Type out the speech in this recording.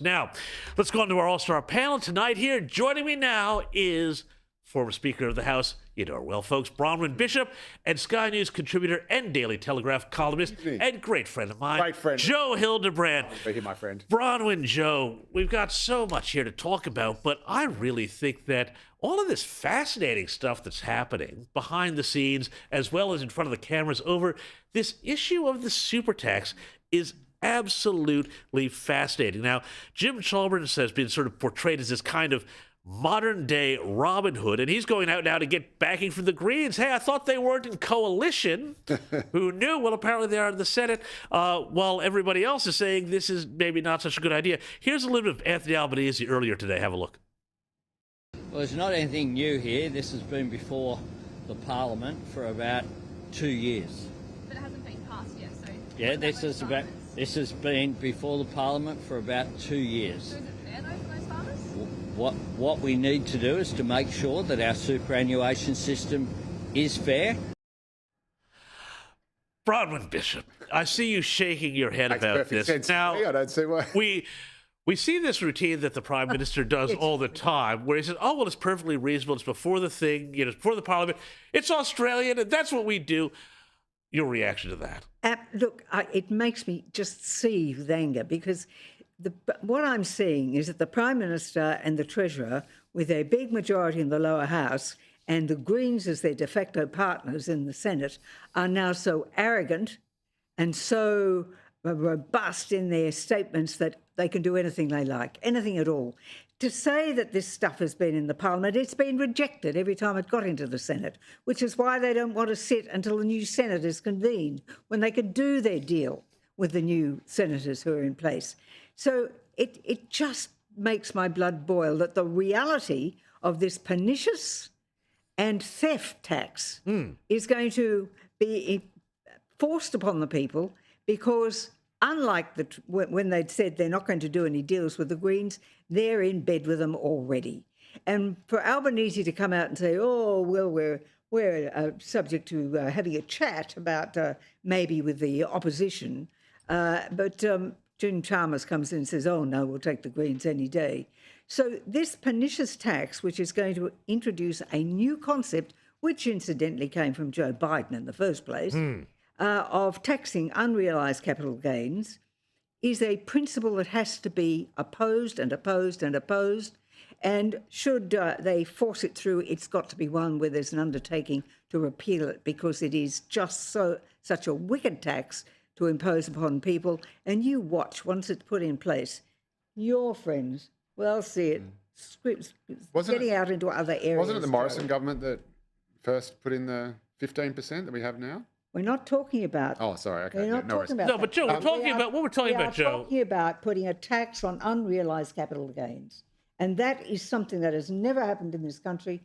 Now, let's go on to our all-star panel tonight here. Joining me now is former Speaker of the House, you know her well, folks, Bronwyn Bishop, and Sky News contributor and Daily Telegraph columnist and great friend of mine, Joe Hildebrand. Thank you, my friend. Bronwyn, Joe, we've got so much here to talk about, but I really think that all of this fascinating stuff that's happening behind the scenes, as well as in front of the cameras over this issue of the super tax, is absolutely fascinating. Now, Jim Chalmers has been sort of portrayed as this kind of modern-day Robin Hood, and he's going out now to get backing from the Greens. Hey, I thought they weren't in coalition. Who knew? Well, apparently they are in the Senate, while everybody else is saying this is maybe not such a good idea. Here's a little bit of Anthony Albanese earlier today. Have a look. Well, there's not anything new here. This has been before the Parliament for about 2 years. But it hasn't been passed yet, so... Yeah, this has been before the Parliament for about 2 years. So is it fair, though, for those farmers? What we need to do is to make sure that our superannuation system is fair. Bronwyn Bishop, I see you shaking your head Makes about perfect this. sense Now, to me. I don't see why. We see this routine that the Prime Minister does all the time, where he says, oh, well, it's perfectly reasonable. It's before the thing, it's before the Parliament. It's Australian, and that's what we do. Your reaction to that? Look, it makes me just seethe with anger because what I'm seeing is that the Prime Minister and the Treasurer, with a big majority in the lower house, and the Greens as their de facto partners in the Senate, are now so arrogant and so robust in their statements that they can do anything they like, anything at all. To say that this stuff has been in the Parliament, it's been rejected every time it got into the Senate, which is why they don't want to sit until the new Senate is convened, when they can do their deal with the new senators who are in place. So it just makes my blood boil that the reality of this pernicious and theft tax is going to be forced upon the people because unlike when they'd said they're not going to do any deals with the Greens, they're in bed with them already. And for Albanese to come out and say, oh, well, we're subject to having a chat about maybe with the opposition, but Jim Chalmers comes in and says, oh, no, we'll take the Greens any day. So this pernicious tax, which is going to introduce a new concept, which incidentally came from Joe Biden in the first place, of taxing unrealised capital gains, is a principle that has to be opposed and opposed and opposed. And should they force it through, it's got to be one where there's an undertaking to repeal it because it is just such a wicked tax to impose upon people. And you watch, once it's put in place, your friends, well, see it getting out into other areas. Wasn't it the Morrison government that first put in the 15% that we have now? We're not talking about... Oh, sorry. Okay. We're not talking about No, but Joe, we're talking about what we're talking about, Joe. We're talking about putting a tax on unrealised capital gains. And that is something that has never happened in this country.